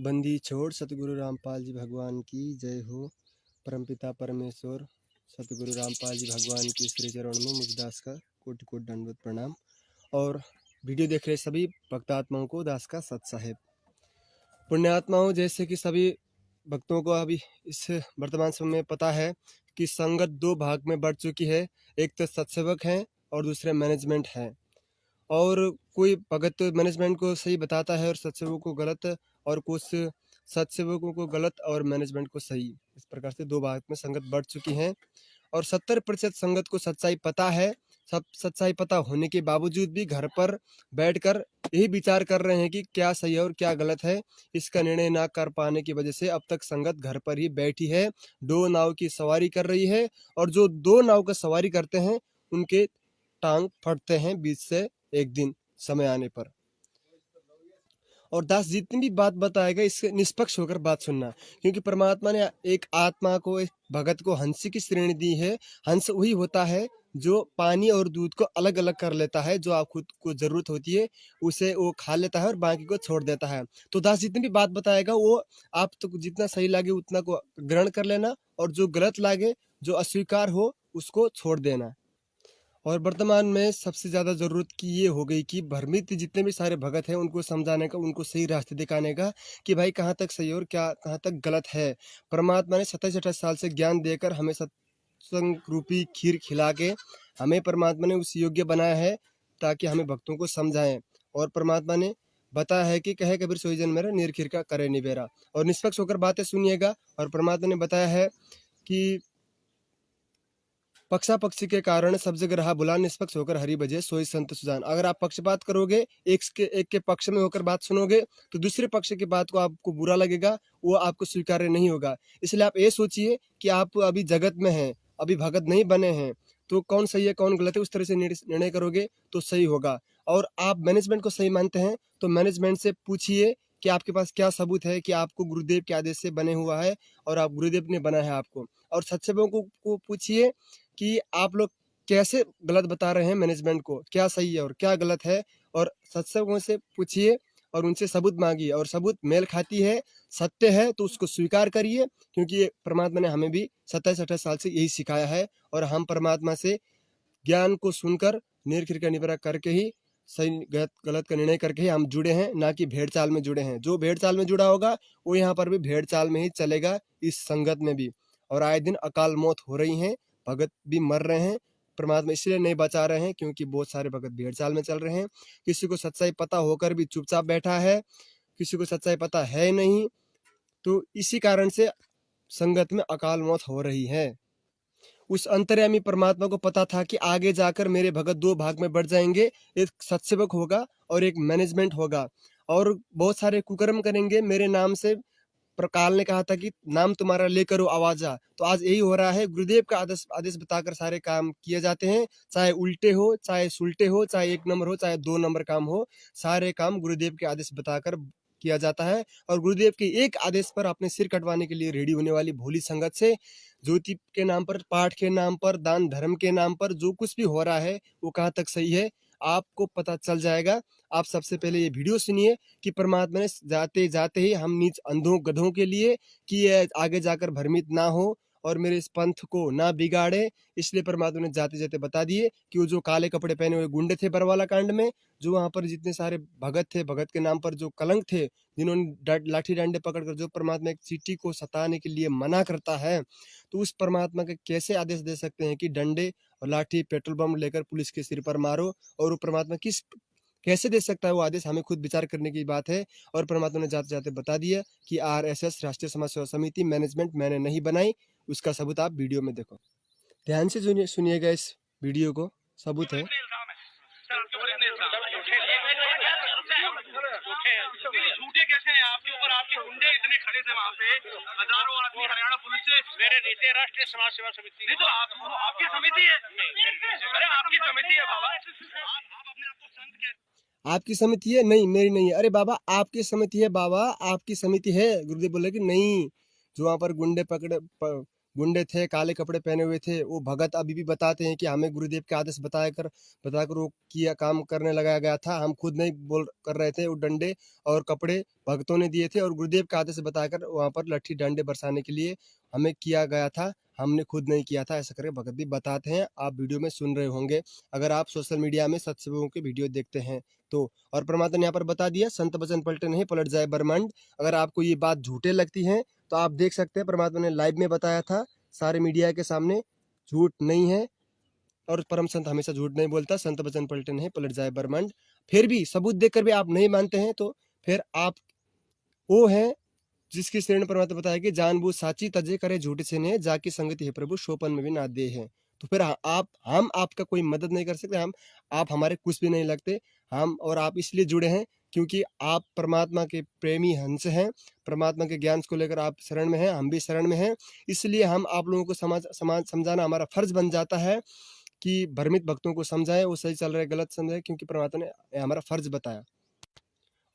बंदी छोड़ सतगुरु रामपाल जी भगवान की जय हो। परमपिता परमेश्वर सतगुरु रामपाल जी भगवान की श्री चरण में मुझ दास का कोटि कोटि दंडवत प्रणाम। और वीडियो देख रहे सभी भक्तात्माओं को दास का सत साहेब। पुण्यात्माओं, जैसे कि सभी भक्तों को अभी इस वर्तमान समय में पता है कि संगत दो भाग में बढ़ चुकी है। एक तो सत्सेवक हैं और दूसरे मैनेजमेंट है। और कोई भगत मैनेजमेंट को सही बताता है और सत्सेवकों को गलत, और कुछ सत्सेवकों को गलत और मैनेजमेंट को सही। इस प्रकार से दो भाग में संगत बढ़ चुकी है और 70% संगत को सच्चाई पता है। सब सच्चाई पता होने के बावजूद भी घर पर बैठकर यही विचार कर रहे हैं कि क्या सही है और क्या गलत है। इसका निर्णय ना कर पाने की वजह से अब तक संगत घर पर ही बैठी है, दो नाव की सवारी कर रही है। और जो दो नाव का सवारी करते हैं उनके टांग फटते हैं बीच से एक दिन समय आने पर। और दास जितनी भी बात बताएगा इससे निष्पक्ष होकर बात सुनना, क्योंकि परमात्मा ने एक आत्मा को, एक भगत को हंस की श्रेणी दी है। हंस वही होता है जो पानी और दूध को अलग अलग कर लेता है, जो आप खुद को जरूरत होती है उसे वो खा लेता है और बाकी को छोड़ देता है। तो दास जितनी भी बात बताएगा वो आप तो जितना सही लगे उतना को ग्रहण कर लेना, और जो गलत लगे, जो अस्वीकार हो, उसको छोड़ देना। और वर्तमान में सबसे ज़्यादा ज़रूरत की ये हो गई कि भ्रमित जितने भी सारे भगत हैं उनको समझाने का, उनको सही रास्ते दिखाने का कि भाई कहाँ तक सही और क्या कहाँ तक गलत है। परमात्मा ने 27-28 साल से ज्ञान देकर हमें सत्संग रूपी खीर खिला के हमें परमात्मा ने उस योग्य बनाया है ताकि हमें भक्तों को समझाएं। और परमात्मा ने बताया है कि कहे कबीर सोई जन मेरा नीर खीर का करे निबेरा। और निष्पक्ष होकर बातें सुनिएगा। और परमात्मा ने बताया है कि पक्षा पक्षी के कारण सब जगह रहा बुला, निष्पक्ष होकर हरि भजे सोई संत सुजान। अगर आप पक्षपात करोगे, एक के पक्ष में होकर बात सुनोगे, तो दूसरे पक्ष की बात को आपको बुरा लगेगा, वो आपको स्वीकार्य नहीं होगा। इसलिए आप ये सोचिए कि आप अभी जगत में हैं, अभी भगत नहीं बने हैं, तो कौन सही है कौन गलत है उस तरह से निर्णय करोगे तो सही होगा। और आप मैनेजमेंट को सही मानते हैं तो मैनेजमेंट से पूछिए कि आपके पास क्या सबूत है कि आपको गुरुदेव के आदेश से बने हुआ है और आप गुरुदेव ने बनाया है आपको। और सत्सेवकों को पूछिए कि आप लोग कैसे गलत बता रहे हैं मैनेजमेंट को, क्या सही है और क्या गलत है। और सत्संगों से पूछिए और उनसे सबूत मांगिए, और सबूत मेल खाती है, सत्य है तो उसको स्वीकार करिए, क्योंकि ये परमात्मा ने हमें भी 27-28 साल से यही सिखाया है। और हम परमात्मा से ज्ञान को सुनकर निर्खिर का निबरा करके ही सही गलत गलत का निर्णय करके ही हम जुड़े हैं, ना कि भेड़ चाल में जुड़े हैं। जो भेड़ चाल में जुड़ा होगा वो यहाँ पर भी भेड़ चाल में ही चलेगा, इस संगत में भी। और आए दिन अकाल मौत हो रही है, भगत भी मर रहे हैं। परमात्मा इसलिए नहीं बचा रहे हैं क्योंकि बहुत सारे भगत भेड़ चाल में चल रहे हैं। किसी को सच्चाई पता होकर भी चुपचाप बैठा है, किसी को सच्चाई पता है नहीं, तो इसी कारण से संगत में अकाल मौत हो रही है। उस अंतर्यामी परमात्मा को पता था कि आगे जाकर मेरे भगत दो भाग में बढ़ जाएंगे, एक सत्सेवक होगा और एक मैनेजमेंट होगा, और बहुत सारे कुकर्म करेंगे मेरे नाम से। प्रकाल ने कहा था कि नाम तुम्हारा लेकर आवाजा, तो आज यही हो रहा है। गुरुदेव का आदेश आदेश बताकर सारे काम किए जाते हैं, चाहे उल्टे हो, चाहे सुलटे हो, चाहे एक नंबर हो, चाहे दो नंबर काम हो, सारे काम गुरुदेव के आदेश बताकर किया जाता है। और गुरुदेव के एक आदेश पर अपने सिर कटवाने के लिए रेडी होने वाली भोली संगत से ज्योति के नाम पर, पाठ के नाम पर, दान धर्म के नाम पर जो कुछ भी हो रहा है वो कहाँ तक सही है आपको पता चल जाएगा। आप सबसे पहले ये वीडियो सुनिए कि परमात्मा ने जाते जाते ही हम नीच अंधों गधों के लिए कि ये आगे जाकर भ्रमित ना हो और मेरे इस पंथ को ना बिगाड़े, इसलिए परमात्मा ने जाते जाते बता दिए कि वो जो काले कपड़े पहने हुए गुंडे थे बरवाला कांड में, जो वहां पर जितने सारे भगत थे, भगत के नाम पर जो कलंक थे, जिन्होंने लाठी डंडे पकड़कर जो परमात्मा एक चींटी को सताने के लिए मना करता है, तो उस परमात्मा के कैसे आदेश दे सकते हैं कि डंडे और लाठी पेट्रोल बम लेकर पुलिस के सिर पर मारो। और वो परमात्मा किस कैसे दे सकता है वो आदेश, हमें खुद विचार करने की बात है। और परमात्मा ने जाते जाते बता दिया कि RSS राष्ट्रीय समाज सेवा समिति मैनेजमेंट मैंने नहीं बनाई। उसका सबूत आप वीडियो में देखो, ध्यान से सुनिएगा इस वीडियो को, सबूत है। झूठे कैसे हैं आपके ऊपर? आपके गुंडे इतने खड़े थे वहाँ पे, हजारों आदमी हरियाणा पुलिस से। मेरे नीचे राष्ट्रीय समाज सेवा समिति नहीं, तो आपकी समिति है। अरे आपकी समिति है बाबा, आप अपने आप को संत कहते। आपकी समिति है? नहीं, मेरी नहीं है। अरे बाबा आपकी समिति है, बाबा आपकी समिति है। गुरुदेव बोले कि नहीं, जो वहां पर गुंडे गुंडे थे, काले कपड़े पहने हुए थे। वो भगत अभी भी बताते हैं कि हमें गुरुदेव के आदेश बताकर वो किया काम करने लगाया गया था। हम खुद नहीं बोल कर रहे थे। वो डंडे और कपड़े भगतों ने दिए थे और गुरुदेव के आदेश बताकर वहाँ पर लट्ठी डंडे बरसाने के लिए हमें किया गया था। हमने खुद नहीं किया था, ऐसा करके भगत भी बताते हैं। आप वीडियो में सुन रहे होंगे, अगर आप सोशल मीडिया में सत्संगों की वीडियो देखते हैं तो। और परमात्मा ने यहाँ पर बता दिया, संत वचन पलटे नहीं पलट जाए ब्रह्मांड। अगर आपको ये बात झूठे लगती है तो आप देख सकते हैं, परमात्मा ने लाइव में बताया था सारे मीडिया के सामने, झूठ नहीं है। और परम संत हमेशा झूठ नहीं बोलता, संत वचन पलटे नहीं पलट जाए ब्रह्मांड। फिर भी सबूत देखकर भी आप नहीं मानते हैं तो फिर आप वो हैं जिसकी श्रेणी परमात्मा बताया कि जानबूझ साची तजे करे झूठ से ने जाकी संगति है प्रभु शोपन में भी ना दे है। तो फिर आप हम आपका कोई मदद नहीं कर सकते, आप हमारे कुछ भी नहीं लगते। हम और आप इसलिए जुड़े हैं क्योंकि आप परमात्मा के प्रेमी हंस हैं, परमात्मा के ज्ञान को लेकर आप शरण में हैं, हम भी शरण में हैं। इसलिए हम आप लोगों को समाज समझाना हमारा फर्ज बन जाता है कि भ्रमित भक्तों को समझाएं, वो सही चल रहे गलत समझाएं, क्योंकि परमात्मा ने हमारा फर्ज बताया।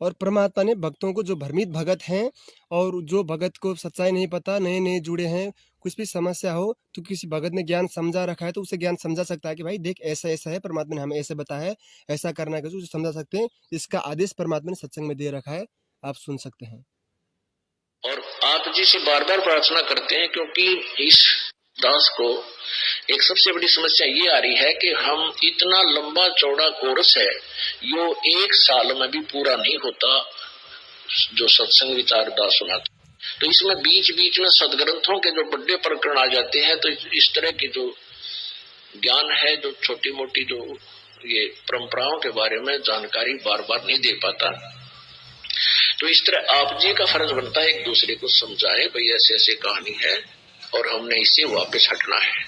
और परमात्मा ने भक्तों को, जो भ्रमित भगत हैं और जो भगत को सच्चाई नहीं पता, नए नए जुड़े हैं, कुछ भी समस्या हो तो किसी भगत ने ज्ञान समझा रखा है तो उसे ज्ञान समझा सकता है कि भाई देख ऐसा ऐसा है, परमात्मा ने हमें ऐसे बताया है, ऐसा करना है, उसे समझा सकते हैं। इसका आदेश परमात्मा ने सत्संग में दे रखा है, आप सुन सकते हैं। और आप जी से बार बार प्रार्थना करते हैं, क्योंकि इस दास को एक सबसे बड़ी समस्या ये आ रही है कि हम इतना लंबा चौड़ा कोर्स है, यो 1 साल में भी पूरा नहीं होता जो सत्संग विचार दास सुनाते। तो इसमें बीच बीच में सदग्रंथों के जो बड़े प्रकरण आ जाते हैं, तो इस तरह की जो ज्ञान है, जो छोटी मोटी जो ये परंपराओं के बारे में जानकारी बार बार नहीं दे पाता। तो इस तरह आप जी का फर्ज बनता है एक दूसरे को समझाएं, भाई ऐसे ऐसे कहानी है और हमने इससे वापस हटना है।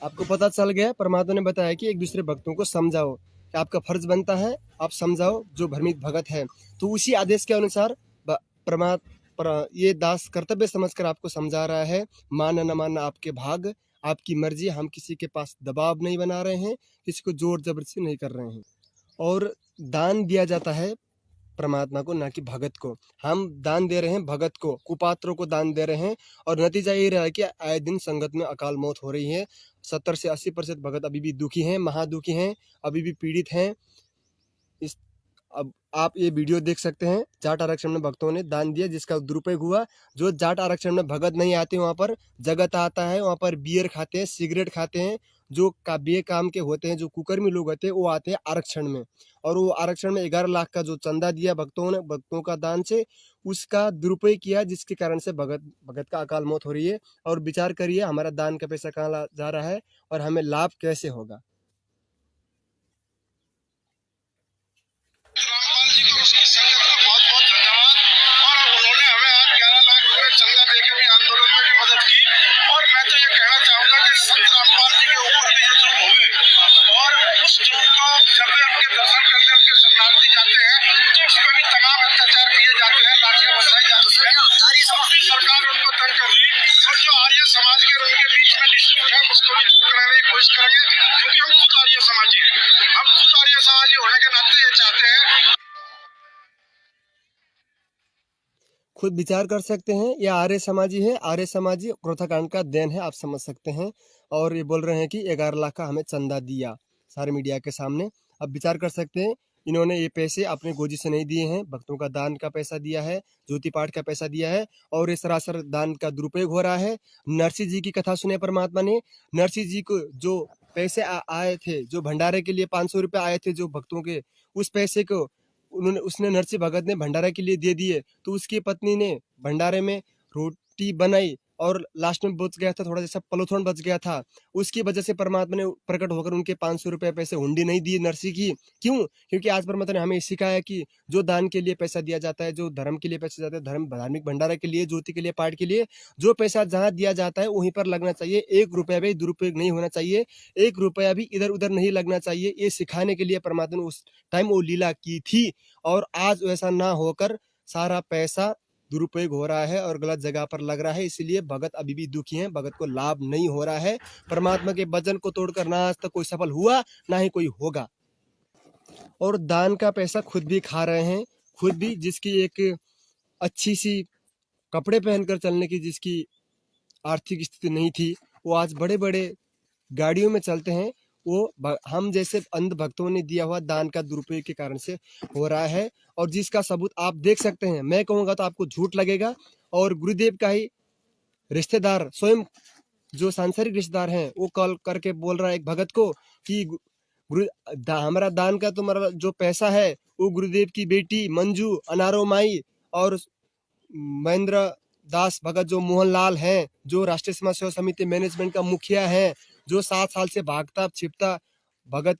आपको पता चल गया, परमात्मा ने बताया कि एक दूसरे भक्तों को समझाओ, कि आपका फर्ज बनता है, आप समझाओ जो भ्रमित भगत है। तो उसी आदेश के अनुसार ये दास कर्तव्य समझकर आपको समझा रहा है। मानना न मानना आपके भाग, आपकी मर्जी। हम किसी के पास दबाव नहीं बना रहे हैं, किसी को जोर जबरदस्ती नहीं कर रहे हैं। और दान दिया जाता है परमात्मा को, ना कि भगत को। हम दान दे रहे हैं भगत को, कुपात्रों को दान दे रहे हैं। और नतीजा ये रहा है कि आए दिन संगत में अकाल मौत हो रही है। 70 से 80% भगत अभी भी दुखी हैं, महादुखी हैं, अभी भी पीड़ित हैं। अब आप ये वीडियो देख सकते हैं, जाट आरक्षण में भक्तों ने दान दिया जिसका दुरुपयोग हुआ। जो जाट आरक्षण में भगत नहीं आते वहाँ पर जगत आता है, वहाँ पर बियर खाते हैं, सिगरेट खाते हैं। जो बेकाम के होते हैं, जो कुकर्मी लोग होते हैं, वो आते हैं आरक्षण में। और वो आरक्षण में 11 लाख का जो चंदा दिया भक्तों का दान से, उसका दुरुपयोग किया, जिसके कारण से भगत का अकाल मौत हो रही है। और विचार करिए हमारा दान का पैसा कहाँ जा रहा है और हमें लाभ कैसे होगा। समाज के उनके बीच में डिस्प्यूट है, उसको भी दूर कराने की कोशिश करेंगे, क्योंकि हम खुद आर्य समाजी हैं। हम खुद आर्य समाजी होने के नाते ये चाहते हैं। खुद विचार कर सकते हैं, यह आर्य समाजी है। आर्य समाजी क्रोधाकांड का देन है, आप समझ सकते हैं। और ये बोल रहे हैं कि 11 लाख का हमें चंदा दिया सारे मीडिया के सामने। अब विचार कर सकते हैं, इन्होंने ये पैसे अपने गोजी से नहीं दिए हैं, भक्तों का दान का पैसा दिया है, ज्योति पाठ का पैसा दिया है। और ये सरासर दान का दुरुपयोग हो रहा है। नरसिंह जी की कथा सुने परमात्मा ने। नरसिंह जी को जो पैसे आए थे, जो भंडारे के लिए 500 रुपये आए थे जो भक्तों के, उस पैसे को उसने नरसिंह भगत ने भंडारे के लिए दे दिए। तो उसकी पत्नी ने भंडारे में रोटी बनाई और लास्ट में बच गया था, थोड़ा जैसा पलोथन बच गया था। उसकी वजह से परमात्मा ने प्रकट होकर उनके 500 रुपये पैसे हुंडी नहीं दी नरसिंह की। क्यों? क्योंकि आज परमात्मा ने हमें सिखाया कि जो दान के लिए पैसा दिया जाता है, जो धर्म के लिए पैसा जाता है, धार्मिक भंडारा के लिए, ज्योति के लिए, पाठ के लिए, जो पैसा जहाँ दिया जाता है वहीं पर लगना चाहिए। 1 रुपया भी दुरुपयोग नहीं होना चाहिए, 1 रुपया भी इधर उधर नहीं लगना चाहिए। ये सिखाने के लिए परमात्मा ने उस टाइम वो लीला की थी। और आज वैसा ना होकर सारा पैसा दुरुपयोग हो रहा है और गलत जगह पर लग रहा है। इसलिए भगत अभी भी दुखी हैं, भगत को लाभ नहीं हो रहा है। परमात्मा के वचन को तोड़कर ना आज तक कोई सफल हुआ, ना ही कोई होगा। और दान का पैसा खुद भी खा रहे हैं, खुद भी, जिसकी एक अच्छी सी कपड़े पहनकर चलने की जिसकी आर्थिक स्थिति नहीं थी, वो आज बड़े बड़े गाड़ियों में चलते हैं। वो हम जैसे अंध भक्तों ने दिया हुआ दान का दुरुपयोग के कारण से हो रहा है, और जिसका सबूत आप देख सकते हैं। मैं कहूँगा तो आपको झूठ लगेगा, और गुरुदेव का ही रिश्तेदार स्वयं जो सांसारिक रिश्तेदार हैं वो कॉल करके बोल रहा है एक भगत को कि हमारा दान का तुम्हारा जो पैसा है वो गुरुदेव की बेटी मंजू, अनारो माई और महेंद्र दास भगत जो मोहनलाल हैं, जो राष्ट्रीय समाज सेवा समिति मैनेजमेंट का मुखिया है, जो 7 साल से भागता छिपता भगत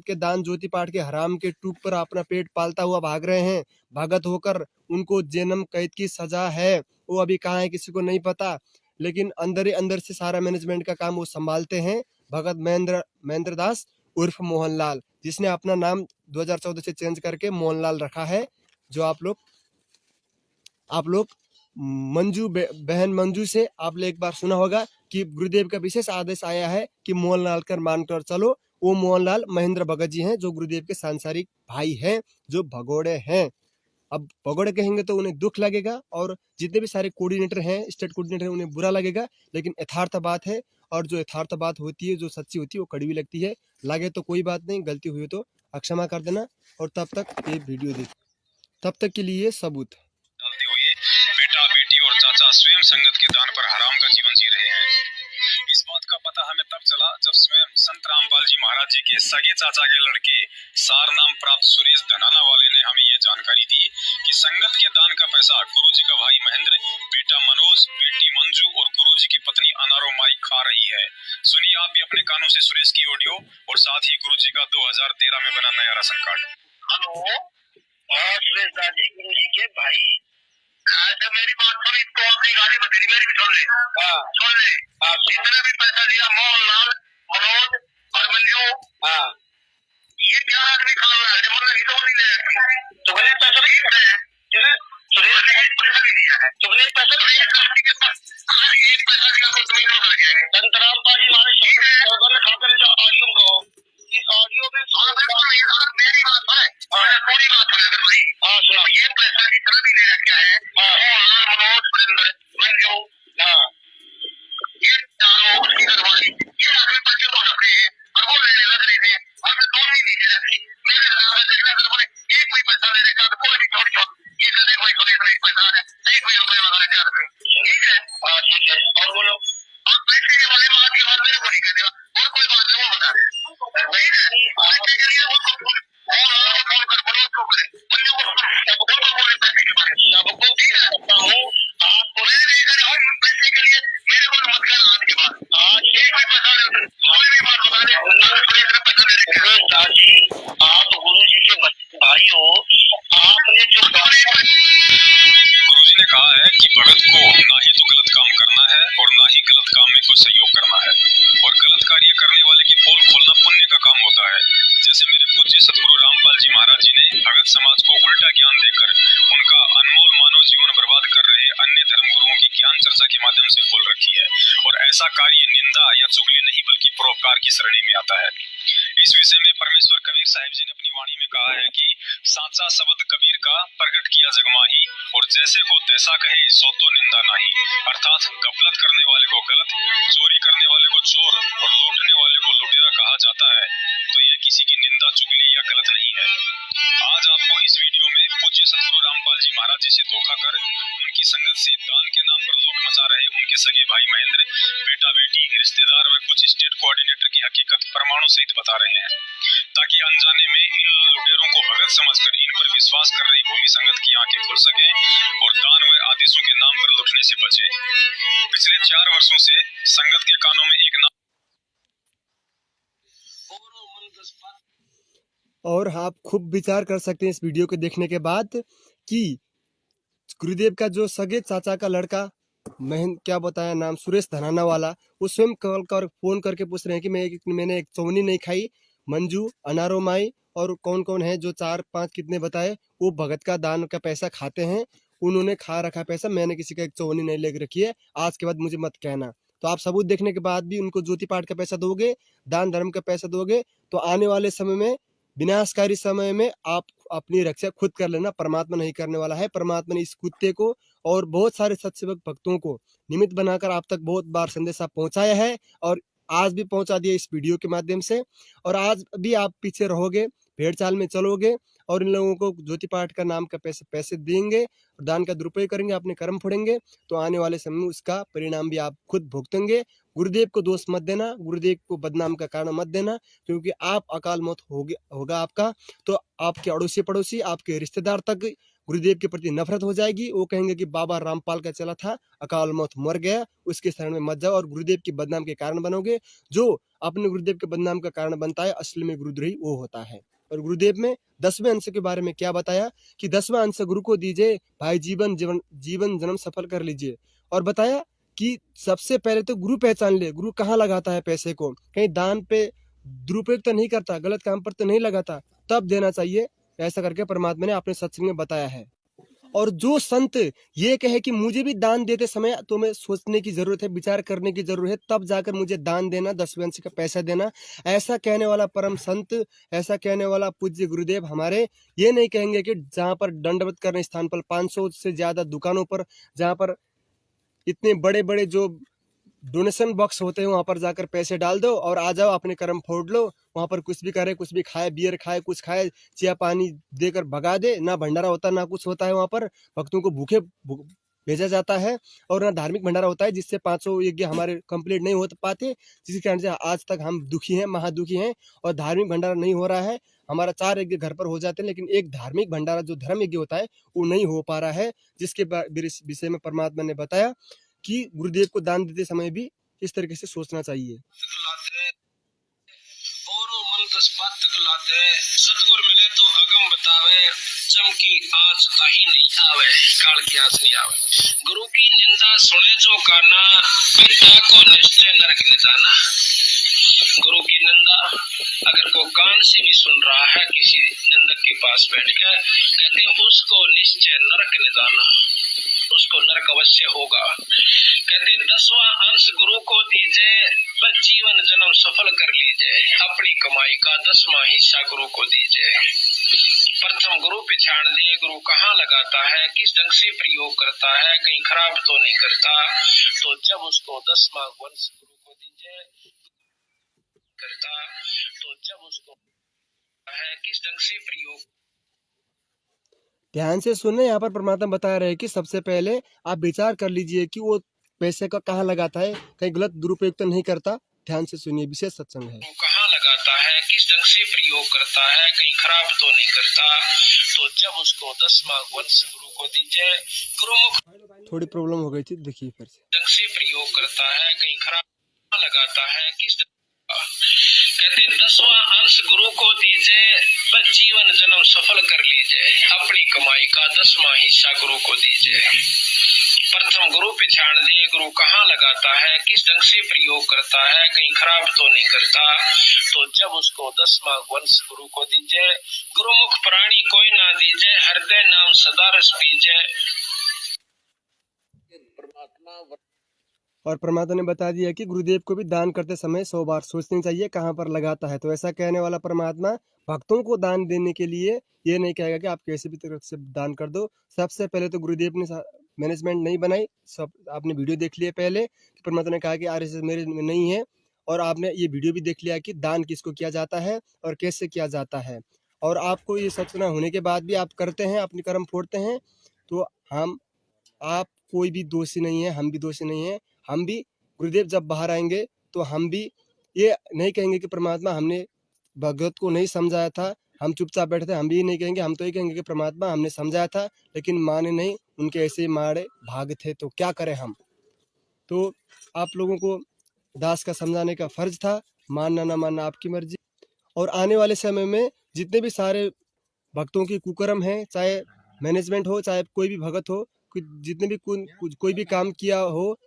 के दान ज्योति पाठ के हराम के टूक पर अपना पेट पालता हुआ भाग रहे हैं। भगत होकर उनको जन्म कैद की सजा है, वो अभी कहाँ है किसी को नहीं पता, लेकिन अंदर ही अंदर से सारा मैनेजमेंट का काम वो संभालते हैं। भगत महेंद्र दास उर्फ मोहनलाल, जिसने अपना नाम 2014 से चेंज करके मोहनलाल रखा है। जो आप लोग मंजू बहन मंजू से आपने एक बार सुना होगा कि गुरुदेव का विशेष आदेश आया है कि मोहनलाल कर मानकर चलो। वो मोहनलाल महेंद्र भगत जी हैं, जो गुरुदेव के सांसारिक भाई हैं, जो भगोड़े हैं। अब भगोड़े कहेंगे तो उन्हें दुख लगेगा, और जितने भी सारे कोऑर्डिनेटर हैं, स्टेट कोऑर्डिनेटर हैं, उन्हें बुरा लगेगा, लेकिन यथार्थ बात है। और जो यथार्थ बात होती है, जो सच्ची होती है, वो कड़वी लगती है। लगे तो कोई बात नहीं, गलती हुई तो क्षमा कर देना। और तब तक ये वीडियो देख, तब तक के लिए सबूत डालते हुए बेटा, बेटी और चाचा स्वयं संगत के दान पर हराम का जीवन जी रहे हैं। इस बात का पता हमें तब चला जब स्वयं संत रामपाल जी महाराज जी के सगे चाचा के लड़के सार नाम प्राप्त सुरेश धनाना वाले ने हमें ये जानकारी दी कि संगत के दान का पैसा गुरुजी का भाई महेंद्र, बेटा मनोज, बेटी मंजू और गुरुजी की पत्नी अनारो माई खा रही है। सुनिए आप भी अपने कानों से सुरेश की ऑडियो और साथ ही गुरुजी का 2013 में बना नया राशन कार्ड। हेलो, सुरेश दादी गुरुजी के भाई। अच्छा मेरी बात सुन, इसको अपनी गाड़ी बतेरी मेरी भी सुन ले। सुन ले। जितना भी पैसा दिया मोहनलाल, मनोज और मंजू, ये क्या आदमी खा रहा है? मतलब ये तो नहीं ले रहा। तुमने पैसा नहीं दिया है? सुरेश ने एक पैसा नहीं दिया है। तुमने पैसा नहीं दिया के पास एक पैसा दिया तो तुम्हें क्यों कर गया है? संत रामपाल जी महाराज खाकर जो ऑडियो को, इस ऑडियो में मेरी बात है, पूरी बात है भाई। सुनो, ये पैसा जितना भी ले रखा है मोहनलाल, मनोज, सुरेंद्र, मंजू, ये चारों उसकी घरवाली, ये आखिर पैसे को रखते हैं और वो लेने लग रहे हैं। हमने दोनों ही नीचे रखी। मेरे हिसाब से देखना घर बोले एक कोई पैसा ले रखा तो कोई भी छोड़ छोड़ ये कहते कोई थोड़ी थोड़ी पैसा है, नहीं कोई रुपये वगैरह क्या रखे। ठीक है, ठीक है। और बोलो, और पैसे के बारे में बात के बाद मेरे को नहीं कहते और कोई बात नहीं, वो बता दे। ठीक है, पैसे के लिए वो फोन कर बोलो उसको करे मंजू को बोले पैसे के बारे में सबको। ठीक है, आपको मैं नहीं कर रहा हूँ पैसे के लिए, मेरे को मत कर आज के बाद। आज ये कोई पैसा कोई भी बात बता दे, पैसा दे रहे दादी। आप गुरु जी के भाई हो, आपने जो गुरुजी ने कहा है कि भगत को ना ही तो गलत काम करना है और ना ही गलत काम में कोई सहयोग करना है, और गलत कार्य करने वाले की पोल खोलना पुण्य का काम होता है। जैसे मेरे पूज्य सतगुरु रामपाल जी महाराज जी ने भगत समाज को उल्टा ज्ञान देकर उनका अनमोल मानव जीवन बर्बाद कर रहे अन्य धर्म गुरुओं की ज्ञान चर्चा के माध्यम से खोल रखी है, और ऐसा कार्य निंदा या चुगली नहीं बल्कि परोपकार की श्रेणी में आता है। इस विषय में परमेश्वर कबीर साहिब जी ने अपनी वाणी में कहा है कि साचा शब्द कबीर का प्रकट किया जगमाही, और जैसे को तैसा कहे सो तो निंदा नहीं। अर्थात गफलत करने वाले को गलत, चोरी करने वाले को चोर और लूटने वाले को लुटेरा कहा जाता है, तो ये किसी की निंदा, चुगली या गलत नहीं है। आज आपको इस वीडियो में पूज्य सतगुरु रामपाल जी महाराज जी से धोखा कर उनकी संगत से दान के नाम पर लूट मचा रहे उनके सगे भाई महेंद्र, बेटा, बेटी, रिश्तेदार व कुछ स्टेट कोऑर्डिनेटर की हकीकत प्रमाणों सहित बता रहे हैं, ताकि अनजाने में इन लुटेरों को भगत समझकर इन पर विश्वास कर रही भोली संगत की आंखें खुल सकें और दान व आदेशों के नाम पर लुटने से बचें। पिछले 4 वर्षों से संगत के कानों में एक नाम और आप खूब विचार कर सकते हैं इस वीडियो को देखने के बाद कि गुरुदेव का जो सगे चाचा का लड़का क्या बताया नाम, सुरेश धनाना वाला, वो स्वयं कॉल कर फोन करके पूछ रहे हैं कि मैंने एक चौनी नहीं खाई। मंजू, अनारो माई और कौन कौन है जो 4-5 कितने बताए, वो भगत का दान का पैसा खाते हैं। उन्होंने खा रखा पैसा, मैंने किसी का एक चौनी नहीं ले रखी है, आज के बाद मुझे मत कहना। तो आप सबूत देखने के बाद भी उनको ज्योति पाठ का पैसा दोगे, दान धर्म का पैसा दोगे, तो आने वाले समय में विनाशकारी समय में आप अपनी रक्षा खुद कर लेना, परमात्मा नहीं करने वाला है। परमात्मा ने इस कुत्ते को और बहुत सारे सत्सेवक भक्तों को निमित्त बनाकर आप तक बहुत बार संदेशा पहुंचाया है और आज भी पहुंचा दिया इस वीडियो के माध्यम से। और आज भी आप पीछे रहोगे, भेड़ चाल में चलोगे और इन लोगों को ज्योति पाठ का नाम का पैसे देंगे और दान का दुरुपयोग करेंगे, अपने कर्म फोड़ेंगे, तो आने वाले समय में उसका परिणाम भी आप खुद भुगतेंगे। गुरुदेव को दोष मत देना, गुरुदेव को बदनाम का कारण मत देना, क्योंकि आप अकाल मौत होगा आपका, तो आपके अड़ोसी पड़ोसी, आपके रिश्तेदार तक गुरुदेव के प्रति नफरत हो जाएगी। वो कहेंगे कि बाबा रामपाल का चला था, अकाल मौत मर गया, उसके शरण में मत जाओ और गुरुदेव की बदनाम के कारण बनोगे। जो अपने गुरुदेव के बदनाम का कारण बनता है, असल में गुरुद्रोही वो होता है। और गुरुदेव में 10वें अंश के बारे में क्या बताया कि 10वां अंश गुरु को दीजिए भाई, जीवन जन्म सफल कर लीजिए। और बताया कि सबसे पहले तो गुरु पहचान ले, गुरु कहाँ लगाता है पैसे को, कहीं दान पे दुरुपयोग तो नहीं करता, गलत काम पर तो नहीं लगाता, तब देना चाहिए। ऐसा करके परमात्मा ने अपने सत्संग में बताया है। और जो संत ये कहे कि मुझे भी दान देते समय तुम्हें सोचने की जरूरत है, विचार करने की जरूरत है, तब जाकर मुझे दान देना, 10वें अंश का पैसा देना, ऐसा कहने वाला परम संत, ऐसा कहने वाला पूज्य गुरुदेव हमारे ये नहीं कहेंगे कि जहाँ पर दंडवत करने स्थान पर 500 से ज्यादा दुकानों पर, जहाँ पर इतने बड़े बड़े जो डोनेशन बॉक्स होते हैं, वहां पर जाकर पैसे डाल दो और आ जाओ, अपने कर्म फोड़ लो। वहां पर कुछ भी करे, कुछ भी खाए, बियर खाए, कुछ खाए, चिया पानी देकर भगा दे। ना भंडारा होता, ना कुछ होता है। वहां पर भक्तों को भूखे भेजा जाता है और ना धार्मिक भंडारा होता है, जिससे 500 यज्ञ हमारे कंप्लीट नहीं हो पाते, जिसके कारण से आज तक हम दुखी हैं, महादुखी हैं। और धार्मिक भंडारा नहीं हो रहा है, हमारा 4 यज्ञ घर पर हो जाते हैं, लेकिन एक धार्मिक भंडारा जो धर्म यज्ञ होता है वो नहीं हो पा रहा है। जिसके विषय में परमात्मा ने बताया कि गुरुदेव को दान देते समय भी इस तरीके से सोचना चाहिए। सतगुरु मिले तो अगम बतावे, चमकी आंच ताही नहीं आवे, काल की आंच नहीं आवे। गुरु की निंदा सुने जो काना, पिता को निश्चय नरक निदाना। गुरु की निंदा अगर को कान से भी सुन रहा है किसी निंदक के पास बैठ कर, कहते हैं उसको निश्चय नरक निदाना, उसको नरक अवश्य होगा। कहते 10वां अंश गुरु को दीजिए, बस जीवन जन्म सफल कर लीजिए, अपनी कमाई का 10वां हिस्सा गुरु को दीजिए। प्रथम गुरु पहचान दे, गुरु कहाँ लगाता है, किस ढंग से प्रयोग करता है, कहीं खराब तो नहीं करता, तो जब उसको 10वां वंश गुरु को दीजिए करता, तो जब उसको है किस ढंग से प्रयोग। ध्यान से सुनने, यहाँ पर परमात्मा बता रहे हैं कि सबसे पहले आप विचार कर लीजिए कि वो पैसे का कहाँ लगाता है, कहीं गलत दुरुपयोग तो नहीं करता। ध्यान से सुनिए, विशेष सत्संग है। कहाँ लगाता है, किस ढंग से प्रयोग करता है, कहीं खराब तो नहीं करता, तो जब उसको 10वां वंश गुरु को दीजिए। गुरुमुख थोड़ी प्रॉब्लम हो गई थी, देखिए फिर से। ढंग से प्रयोग करता है, कहीं खराब लगाता है, किस कहते 10वां अंश गुरु को दीजिए, बस जीवन जन्म सफल कर लीजिए, अपनी कमाई का 10वां हिस्सा गुरु को दीजिए। प्रथम गुरु पहचान दे, गुरु कहाँ लगाता है, किस ढंग से प्रयोग करता है, कहीं खराब तो नहीं करता, तो जब उसको 10वां वंश गुरु को दीजिए। गुरुमुख प्राणी कोई ना दीजिए, हृदय नाम सदा रस पीजिए। और परमात्मा ने बता दिया कि गुरुदेव को भी दान करते समय 100 बार सोचनी चाहिए कहाँ पर लगाता है। तो ऐसा कहने वाला परमात्मा भक्तों को दान देने के लिए ये नहीं कहेगा कि आप कैसे भी तरफ से दान कर दो। सबसे पहले तो गुरुदेव ने मैनेजमेंट नहीं बनाई, सब आपने वीडियो देख लिया पहले कि परमात्मा ने कहा कि RSS मेरे में नहीं है, और आपने ये वीडियो भी देख लिया कि दान किसको किया जाता है और कैसे किया जाता है। और आपको ये सूचना होने के बाद भी आप करते हैं, अपने कर्म फोड़ते हैं, तो आप कोई भी दोषी नहीं है, हम भी दोषी नहीं है। हम भी गुरुदेव जब बाहर आएंगे तो हम भी ये नहीं कहेंगे कि परमात्मा हमने भगवत को नहीं समझाया था, हम चुपचाप बैठे थे। हम भी नहीं कहेंगे, हम तो ये कहेंगे कि परमात्मा हमने समझाया था लेकिन माने नहीं, उनके ऐसे मारे भाग थे, तो क्या करें हम। तो आप लोगों को दास का समझाने का फर्ज था, मानना ना मानना आपकी मर्जी। और आने वाले समय में जितने भी सारे भक्तों की कुकर्म है, चाहे मैनेजमेंट हो, चाहे कोई भी भगत हो, जितने भी कोई भी काम किया हो,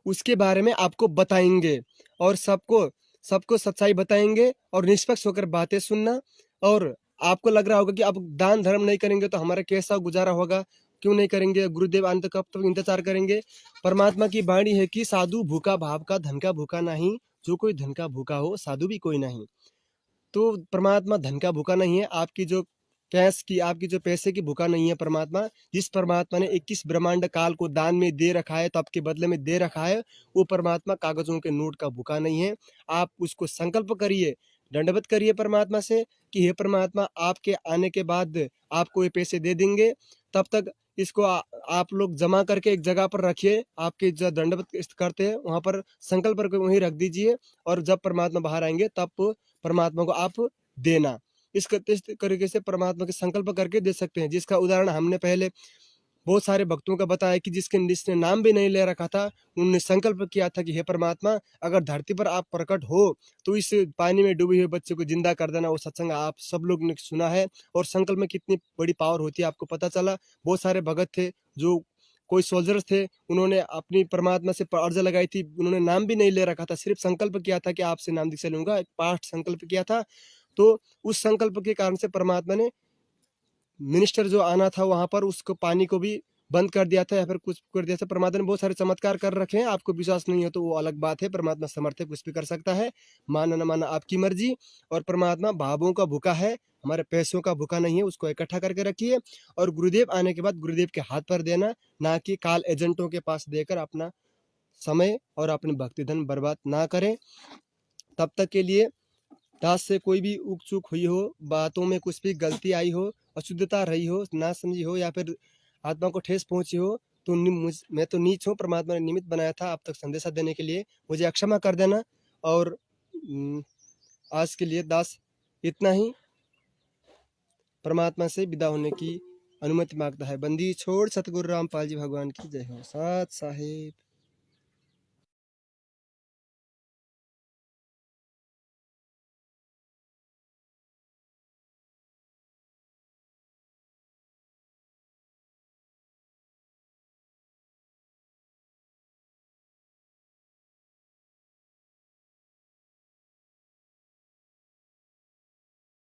उसके बारे में आपको बताएंगे और सबको सच्चाई बताएंगे और निष्पक्ष होकर बातें सुनना। और आपको लग रहा होगा कि अब दान धर्म नहीं करेंगे तो हमारा कैसा गुजारा होगा, क्यों नहीं करेंगे, गुरुदेव अंत कब तक इंतजार करेंगे। परमात्मा की वाणी है कि साधु भूखा भाव का, धन का भूखा नहीं, जो कोई धन का भूखा हो साधु भी कोई नहीं। तो परमात्मा धन का भूखा नहीं है, आपकी जो कैश की, आपकी जो पैसे की भूखा नहीं है परमात्मा। जिस परमात्मा ने 21 ब्रह्मांड काल को दान में दे रखा है, तो आपके बदले में दे रखा है, वो परमात्मा कागजों के नोट का भूखा नहीं है। आप उसको संकल्प करिए, दंडवत करिए परमात्मा से कि हे परमात्मा, आपके आने के बाद आपको ये पैसे दे देंगे। तब तक इसको आप लोग जमा करके एक जगह पर रखिए, आपके जो दंडवत करते हैं वहाँ पर संकल्प करके वहीं रख दीजिए, और जब परमात्मा बाहर आएंगे तब परमात्मा को आप देना। इस तरीके से परमात्मा के संकल्प करके दे सकते हैं, जिसका उदाहरण हमने पहले बहुत सारे भक्तों का बताया कि जिसने नाम भी नहीं ले रखा था, उन्होंने संकल्प किया था कि हे परमात्मा, अगर धरती पर आप प्रकट हो तो इस पानी में डूबे हुए बच्चे को जिंदा कर देना। वो सत्संग आप सब लोग ने सुना है, और संकल्प में कितनी बड़ी पावर होती है आपको पता चला। बहुत सारे भगत थे, जो कोई सोल्जर्स थे, उन्होंने अपनी परमात्मा से अर्ज लगाई थी, उन्होंने नाम भी नहीं ले रखा था, सिर्फ संकल्प किया था कि आपसे नाम दीक्षा लूंगा, एक पाठ संकल्प किया था। तो उस संकल्प के कारण से परमात्मा ने मिनिस्टर जो आना था वहां पर, उसको पानी को भी बंद कर दिया था, या फिर कुछ कर दिया था। परमात्मा ने बहुत सारे चमत्कार कर रखे हैं, आपको विश्वास नहीं हो तो वो अलग बात है। परमात्मा समर्थ है, कुछ भी कर सकता है, माना न माना आपकी मर्जी। और परमात्मा भावों का भूखा है, हमारे पैसों का भूखा नहीं है। उसको इकट्ठा करके रखिए, और गुरुदेव आने के बाद गुरुदेव के हाथ पर देना, ना कि काल एजेंटों के पास देकर अपना समय और अपनी भक्ति धन बर्बाद ना करें। तब तक के लिए दास से कोई भी ऊक चूक हुई हो, बातों में कुछ भी गलती आई हो, अशुद्धता रही हो, ना समझी हो, या फिर आत्मा को ठेस पहुंची हो, तो मैं तो नीच हूँ, परमात्मा ने निमित्त बनाया था आप तक संदेशा देने के लिए, मुझे अक्षमा कर देना। और आज के लिए दास इतना ही परमात्मा से विदा होने की अनुमति मांगता है। बंदी छोड़ सतगुरु रामपाल जी भगवान की जय हो। साथ साहेब।